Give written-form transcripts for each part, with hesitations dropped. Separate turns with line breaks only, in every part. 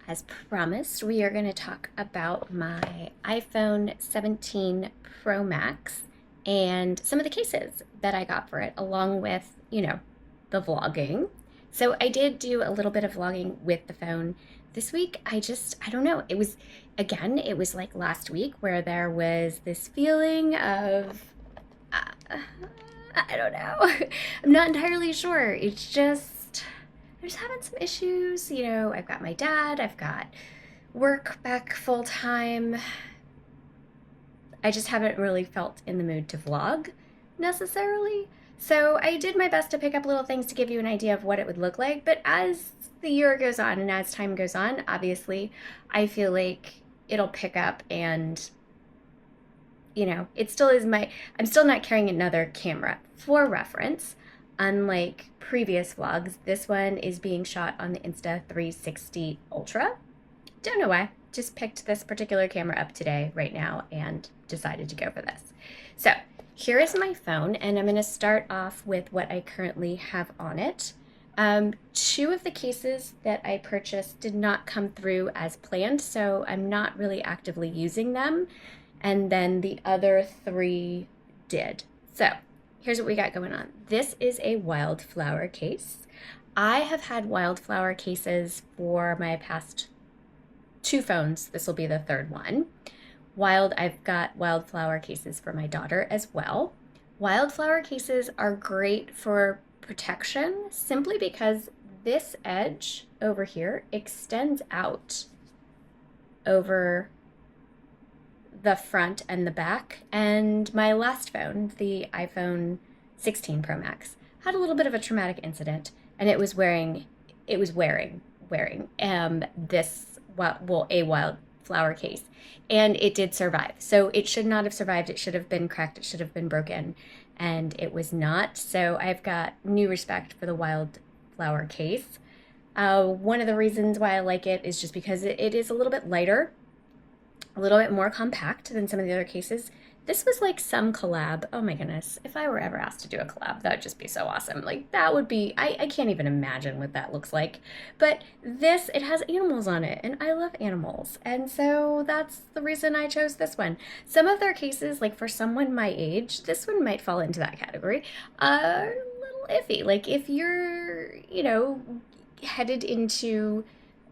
As promised, we are going to talk about my iPhone 17 Pro Max and some of the cases that I got for it, along with, the vlogging. So I did do a little bit of vlogging with the phone this week. I don't know. It was like last week where there was this feeling of, uh, I don't know. I'm not entirely sure. I'm just having some issues. I've got my dad, I've got work back full time. I just haven't really felt in the mood to vlog necessarily. So I did my best to pick up little things to give you an idea of what it would look like. But as the year goes on and as time goes on, obviously, I feel like it'll pick up and it still is I'm still not carrying another camera. For reference, unlike previous vlogs, this one is being shot on the Insta360 Ultra. Don't know why. Just picked this particular camera up today, right now, and decided to go for this. So here is my phone, and I'm going to start off with what I currently have on it. Two of the cases that I purchased did not come through as planned, so I'm not really actively using them. And then the other three did. So here's what we got going on. This is a wildflower case. I have had wildflower cases for my past two phones. This will be the third one. I've got wildflower cases for my daughter as well. Wildflower cases are great for protection simply because this edge over here extends out over the front and the back. And my last phone, the iPhone 16 Pro Max, had a little bit of a traumatic incident, and it was wearing this a wildflower case, and it did survive. So it should not have survived. It should have been cracked. It should have been broken, and it was not. So I've got new respect for the wildflower case. One of the reasons why I like it is just because it is a little bit lighter, a little bit more compact than some of the other cases. This was like some collab. Oh my goodness. If I were ever asked to do a collab, that would just be so awesome. Like that would be, I can't even imagine what that looks like. But it has animals on it, and I love animals. And so that's the reason I chose this one. Some of their cases, like for someone my age, this one might fall into that category. A little iffy. Like if you're, headed into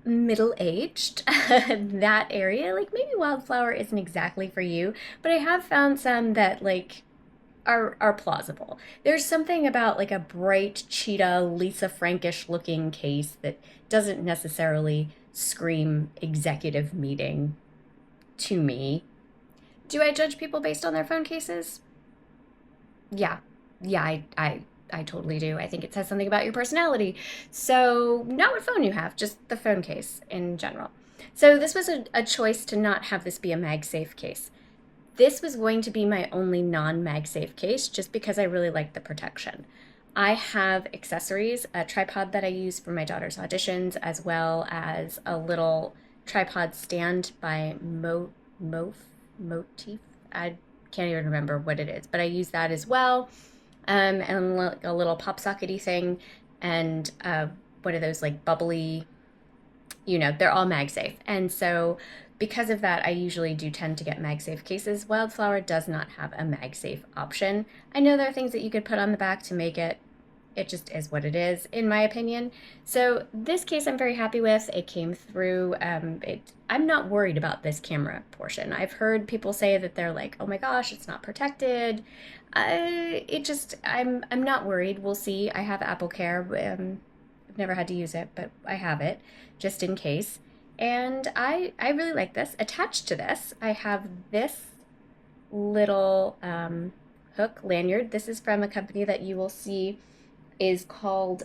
middle-aged, that area, like maybe wildflower isn't exactly for you, but I have found some that like are plausible. There's something about like a bright cheetah Lisa Frankish looking case that doesn't necessarily scream executive meeting to me. Do I judge people based on their phone cases? Yeah. Yeah, I totally do. I think it says something about your personality. So, not what phone you have, just the phone case in general. So, this was a choice to not have this be a MagSafe case. This was going to be my only non-MagSafe case just because I really like the protection. I have accessories, a tripod that I use for my daughter's auditions, as well as a little tripod stand by Motif. I can't even remember what it is, but I use that as well. And like a little pop sockety thing, and one of those like bubbly, they're all MagSafe. And so because of that, I usually do tend to get MagSafe cases. Wildflower does not have a MagSafe option. I know there are things that you could put on the back to make it. It just is what it is, in my opinion. So this case I'm very happy with. It came through. I'm not worried about this camera portion. I've heard people say that they're like, oh my gosh, it's not protected. I'm not worried. We'll see. I have Apple Care. I've never had to use it, but I have it just in case. And I really like this. Attached to this, I have this little hook lanyard. This is from a company that you will see is called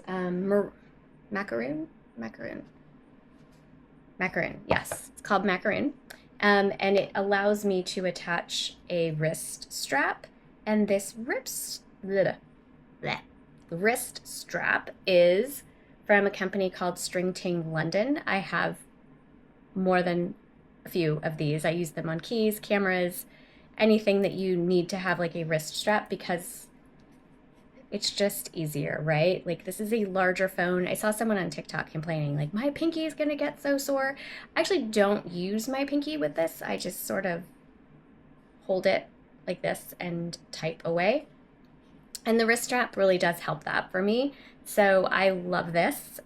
Macaroon. Yes, it's called Macaroon. And it allows me to attach a wrist strap. And this wrist strap is from a company called String Ting London. I have more than a few of these. I use them on keys, cameras, anything that you need to have like a wrist strap, because It's just easier, right? Like this is a larger phone. I saw someone on TikTok complaining, like, my pinky is gonna get so sore. I actually don't use my pinky with this. I just sort of hold it like this and type away. And the wrist strap really does help that for me. So I love this.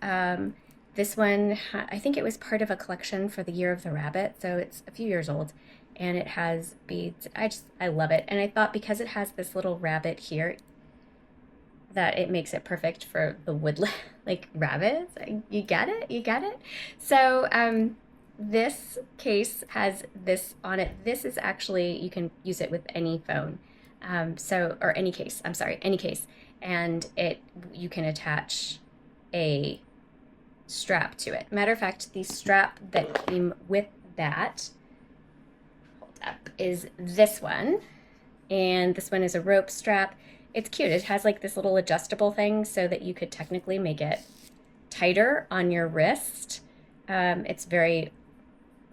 This one, I think it was part of a collection for the Year of the Rabbit. So it's a few years old and it has beads. I love it. And I thought because it has this little rabbit here, that it makes it perfect for the woodland, like rabbits. You get it? You get it? So, this case has this on it. This is actually, you can use it with any phone. Or any case, I'm sorry, any case. And you can attach a strap to it. Matter of fact, the strap that came with that, hold up, is this one. And this one is a rope strap. It's cute. It has like this little adjustable thing so that you could technically make it tighter on your wrist. It's very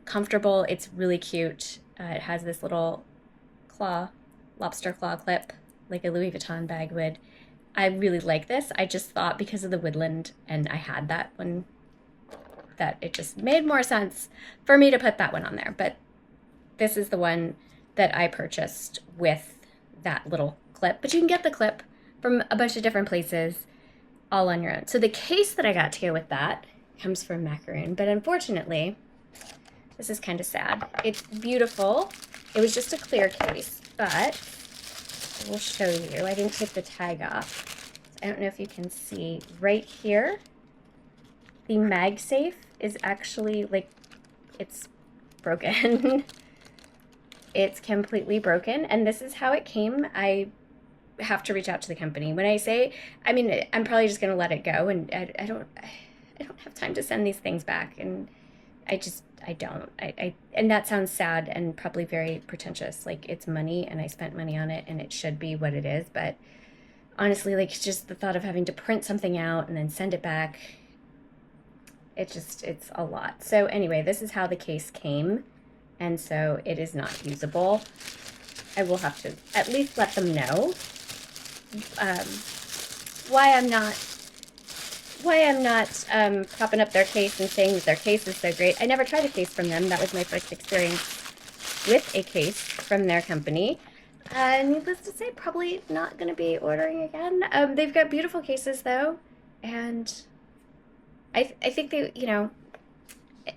comfortable. It's really cute. It has this little lobster claw clip, like a Louis Vuitton bag would. I really like this. I just thought because of the woodland and I had that one, that it just made more sense for me to put that one on there. But this is the one that I purchased with that little clip. But you can get the clip from a bunch of different places all on your own. So the case that I got to go with that comes from Macaroon, but unfortunately, this is kind of sad. It's beautiful. It was just a clear case, but I will show you. I didn't take the tag off. I don't know if you can see right here. The MagSafe is actually like, it's broken. It's completely broken, and this is how it came. I have to reach out to the company. When I say, I mean, I'm probably just going to let it go, and I don't have time to send these things back, and I don't. And that sounds sad and probably very pretentious. Like, it's money, and I spent money on it, and it should be what it is, but honestly, like, just the thought of having to print something out and then send it back, it's a lot. So anyway, this is how the case came. And so it is not usable. I will have to at least let them know why I'm not popping up their case and saying that their case is so great. I never tried a case from them. That was my first experience with a case from their company. Needless to say, probably not going to be ordering again. They've got beautiful cases though, and I think they,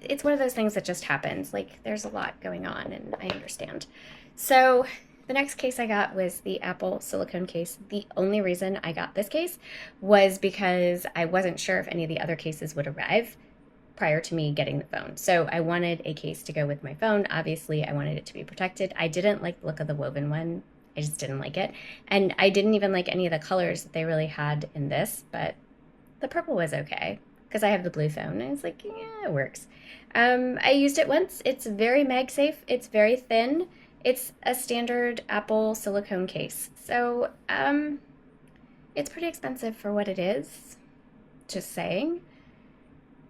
it's one of those things that just happens. Like, there's a lot going on, and I understand. So the next case I got was the Apple silicone case. The only reason I got this case was because I wasn't sure if any of the other cases would arrive prior to me getting the phone. So I wanted a case to go with my phone. Obviously, I wanted it to be protected. I didn't like the look of the woven one. I just didn't like it. And I didn't even like any of the colors that they really had in this, but the purple was okay because I have the blue phone, and it's like, yeah, it works. I used it once. It's very MagSafe. It's very thin. It's a standard Apple silicone case. So, it's pretty expensive for what it is. Just saying.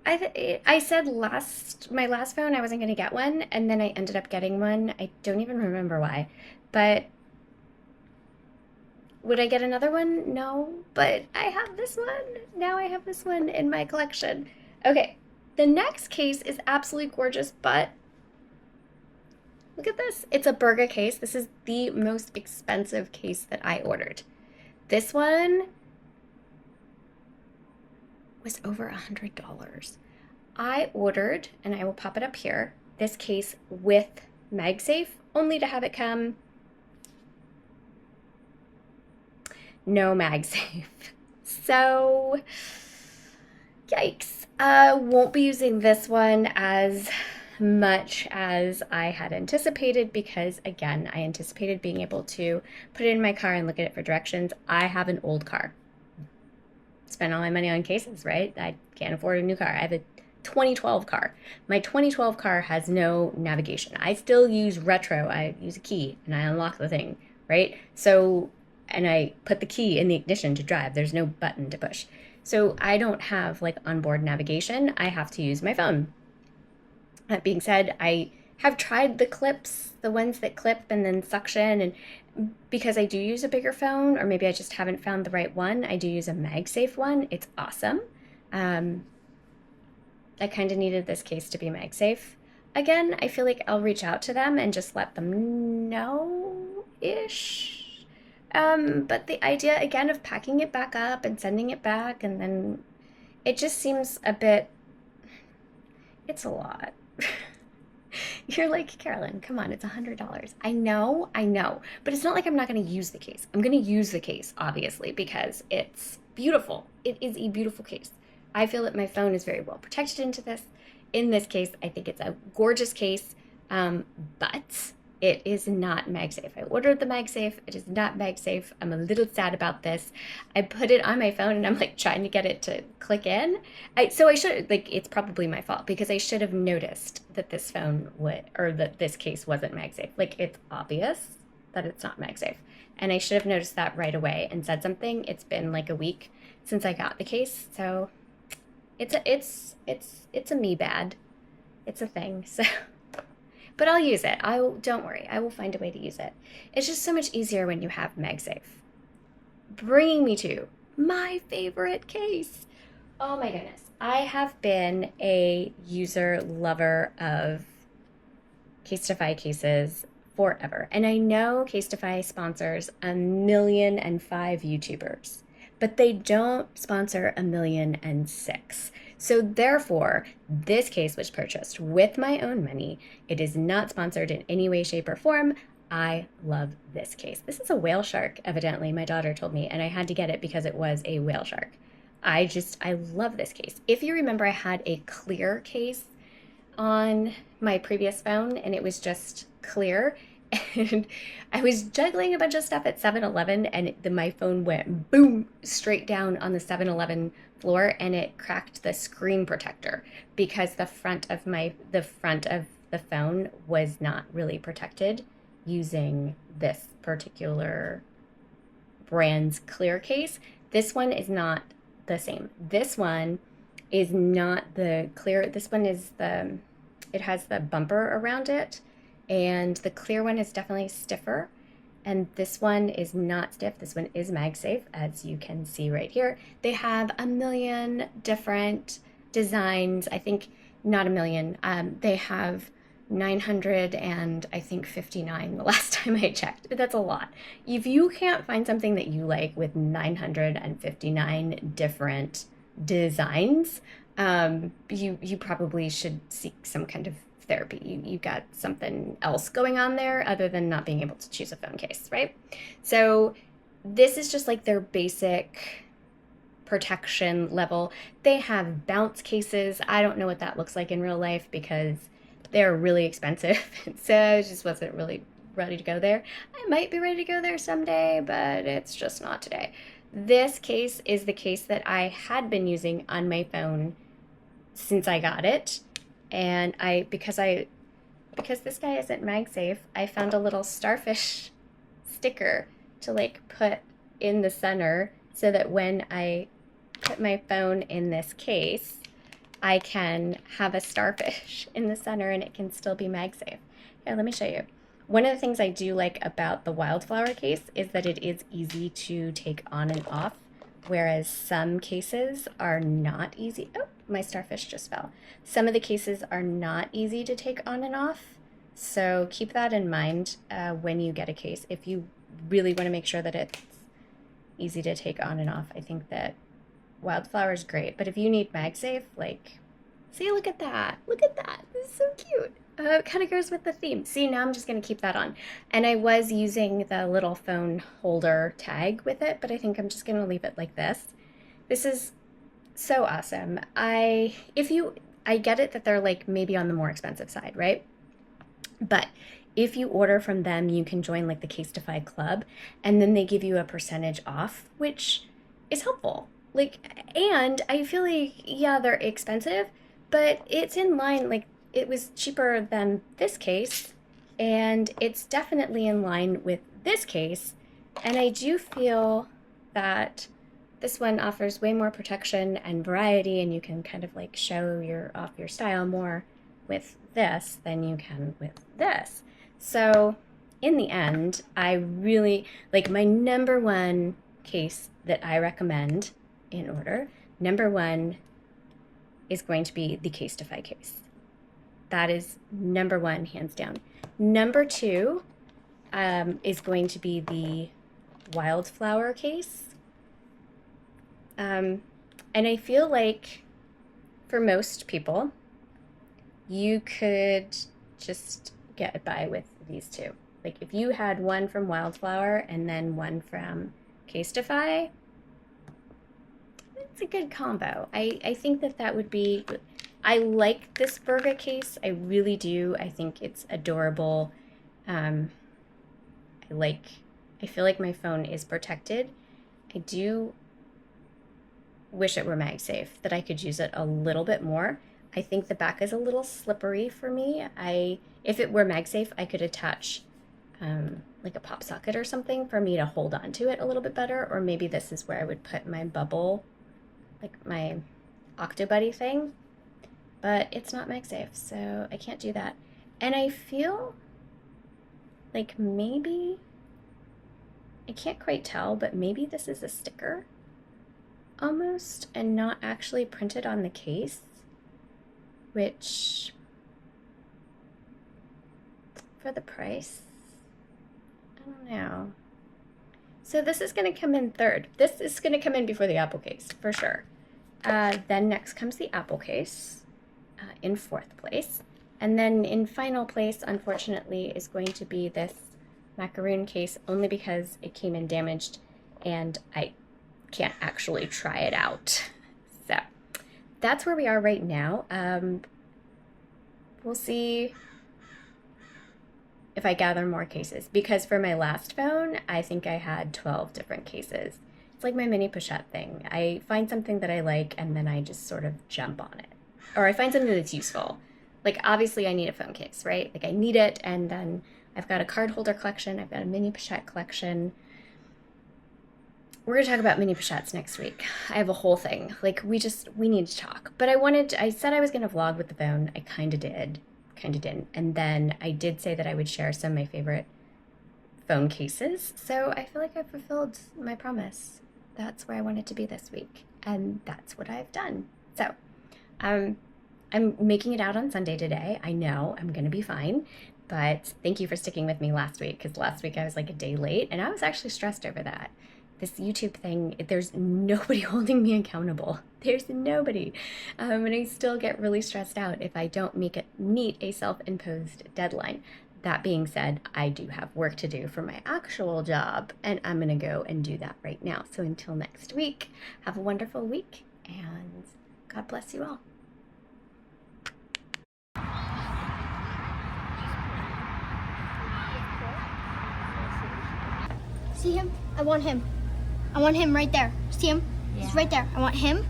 I said my last phone I wasn't going to get one, and then I ended up getting one. I don't even remember why. But would I get another one? No. But I have this one. Now I have this one in my collection. Okay. The next case is absolutely gorgeous, but look at this. It's a Burga case. This is the most expensive case that I ordered. This one was over $100. I ordered, and I will pop it up here, this case with MagSafe, only to have it come no MagSafe. So, yikes. Won't be using this one as much as I had anticipated because, again, I anticipated being able to put it in my car and look at it for directions. I have an old car. Spent all my money on cases, right? I can't afford a new car. I have a 2012 car. My 2012 car has no navigation. I still use retro. I use a key and I unlock the thing, right? So, and I put the key in the ignition to drive. There's no button to push. So I don't have like onboard navigation. I have to use my phone. That being said, I have tried the clips, the ones that clip and then suction, and because I do use a bigger phone, or maybe I just haven't found the right one, I do use a MagSafe one. It's awesome. Um, I kind of needed this case to be MagSafe. Again, I feel like I'll reach out to them and just let them know ish. But the idea again of packing it back up and sending it back, and then it just seems a bit, it's a lot. You're like, Carolyn, come on, it's $100. I know, but it's not like I'm not going to use the case. I'm going to use the case, obviously, because it's beautiful. It is a beautiful case. I feel that my phone is very well protected into this. In this case, I think it's a gorgeous case, but it is not MagSafe. I ordered the MagSafe. It is not MagSafe. I'm a little sad about this. I put it on my phone and I'm like trying to get it to click in. So I should, like, it's probably my fault because I should have noticed that this phone would, or that this case wasn't MagSafe. Like, it's obvious that it's not MagSafe. And I should have noticed that right away and said something. It's been like a week since I got the case. So it's a me bad. It's a thing. So but I'll use it. Don't worry. I will find a way to use it. It's just so much easier when you have MagSafe. Bringing me to my favorite case. Oh my goodness. I have been a user lover of Casetify cases forever. And I know Casetify sponsors 1,000,005 YouTubers, but they don't sponsor 1,000,006. So therefore, this case was purchased with my own money. It is not sponsored in any way, shape, or form. I love this case. This is a whale shark, evidently, my daughter told me, and I had to get it because it was a whale shark. I love this case. If you remember, I had a clear case on my previous phone, and it was just clear. And I was juggling a bunch of stuff at 7-Eleven, and my phone went boom straight down on the 7-Eleven floor, and it cracked the screen protector because the front of the phone was not really protected using this particular brand's clear case. This one is not the same. This one is not the clear. This one is it has the bumper around it, and the clear one is definitely stiffer, and this one is not stiff. This one is MagSafe, as you can see right here. They have 1,000,000 different designs. I think not 1,000,000. They have 900 and I think 59 the last time I checked. That's a lot. If you can't find something that you like with 959 different designs, you probably should seek some kind of therapy. You got something else going on there other than not being able to choose a phone case, right? So this is just like their basic protection level. They have bounce cases. I don't know what that looks like in real life because they're really expensive. So I just wasn't really ready to go there. I might be ready to go there someday, but it's just not today. This case is the case that I had been using on my phone since I got it. And because this guy isn't MagSafe, I found a little starfish sticker to like put in the center so that when I put my phone in this case, I can have a starfish in the center and it can still be MagSafe. Here, let me show you. One of the things I do like about the Wildflower case is that it is easy to take on and off, whereas some cases are not easy. Oh, my starfish just fell. Some of the cases are not easy to take on and off, so keep that in mind when you get a case. If you really want to make sure that it's easy to take on and off, I think that Wildflower is great. But if you need MagSafe, like, see, look at that. Look at that. This is so cute. It kind of goes with the theme. See, now I'm just going to keep that on. And I was using the little phone holder tag with it, but I think I'm just going to leave it like this. This is so awesome. I get it that they're like maybe on the more expensive side, right? But if you order from them, you can join like the Casetify club, and then they give you a percentage off, which is helpful. Like, and I feel like, yeah, they're expensive, but it's in line, like, it was cheaper than this case, and it's definitely in line with this case, and I do feel that this one offers way more protection and variety, and you can kind of like show off your style more with this than you can with this. So in the end, I really, like, my number one case that I recommend in order, number one is going to be the Casetify case. That is number one, hands down. Number two is going to be the Wildflower case. And I feel like for most people, you could just get by with these two. Like if you had one from Wildflower and then one from Casetify, it's a good combo. I think that would be, I like this Berga case. I really do. I think it's adorable. I feel like my phone is protected. I do wish it were MagSafe, that I could use it a little bit more. I think the back is a little slippery for me. If it were MagSafe, I could attach like a pop socket or something for me to hold on to it a little bit better, or maybe this is where I would put my bubble, like my Octobuddy thing, but it's not MagSafe, so I can't do that. And I feel like maybe, I can't quite tell, but maybe this is a sticker almost and not actually printed on the case, which for the price, I don't know. So this is going to come in third. This is going to come in before the Apple case for sure. Then next comes the Apple case in fourth place. And then in final place, unfortunately, is going to be this macaroon case, only because it came in damaged and I can't actually try it out. So that's where we are right now. We'll see if I gather more cases, because for my last phone, I think I had 12 different cases. It's like my mini pochette thing. I find something that I like and then I just sort of jump on it. Or I find something that's useful. Like obviously I need a phone case, right? Like I need it, and then I've got a card holder collection, I've got a mini pochette collection. We're gonna talk about mini pochettes next week. I have a whole thing. Like we need to talk. But I said I was gonna vlog with the phone. I kinda did, kinda didn't. And then I did say that I would share some of my favorite phone cases. So I feel like I fulfilled my promise. That's where I wanted to be this week. And that's what I've done. So I'm making it out on Sunday today. I know I'm gonna be fine. But thank you for sticking with me last week, because last week I was like a day late and I was actually stressed over that. This YouTube thing, there's nobody holding me accountable. There's nobody. And I still get really stressed out if I don't meet a self-imposed deadline. That being said, I do have work to do for my actual job, and I'm gonna go and do that right now. So until next week, have a wonderful week, and God bless you all.
See him? I want him. I want him right there. See him? Yeah. He's right there. I want him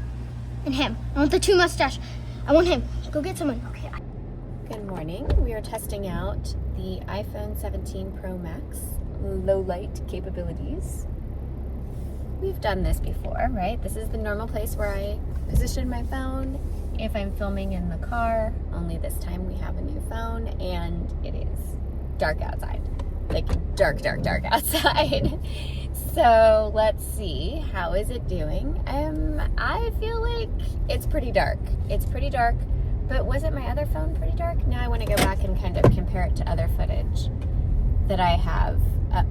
and him. I want the two mustache. I want him. Go get someone. Okay.
Good morning. We are testing out the iPhone 17 Pro Max low light capabilities. We've done this before, right? This is the normal place where I position my phone if I'm filming in the car, only this time we have a new phone and it is dark outside. Like dark outside. So let's see, how is it doing? I feel like it's pretty dark. It's pretty dark, but wasn't my other phone pretty dark? Now I want to go back and kind of compare it to other footage that I have.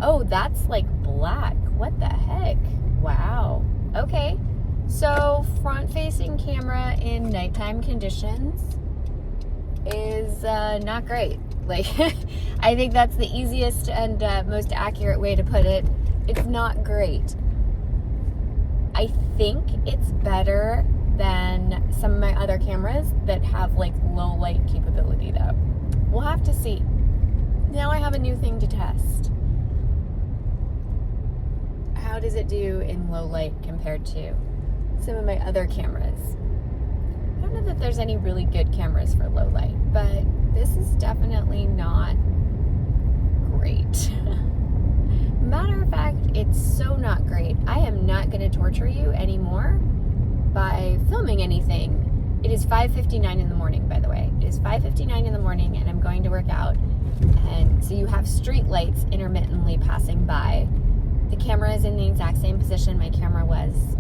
Oh, that's like black. What the heck? Wow. Okay. So front-facing camera in nighttime conditions is not great. Like, I think that's the easiest and most accurate way to put it. It's not great. I think it's better than some of my other cameras that have like low light capability though. We'll have to see. Now I have a new thing to test. How does it do in low light compared to some of my other cameras? I don't know that there's any really good cameras for low light, but this is definitely not great. Matter of fact, it's so not great. I am not going to torture you anymore by filming anything. It is 5:59 in the morning, by the way. It is 5:59 in the morning and I'm going to work out. And so you have street lights intermittently passing by. The camera is in the exact same position my camera was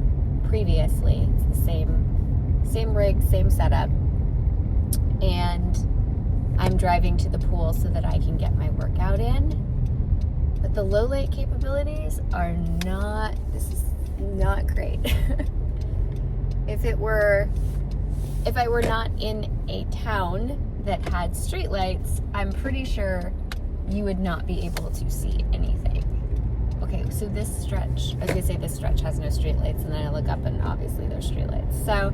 previously. It's the same rig, same setup. And I'm driving to the pool so that I can get my workout in. But the low light capabilities are not, this is not great. If I were not in a town that had streetlights, I'm pretty sure you would not be able to see anything. Okay, so this stretch, I was gonna say this stretch has no streetlights, and then I look up and obviously there's streetlights. So,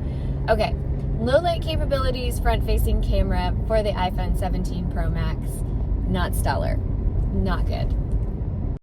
okay, low light capabilities, front-facing camera for the iPhone 17 Pro Max, not stellar, not good.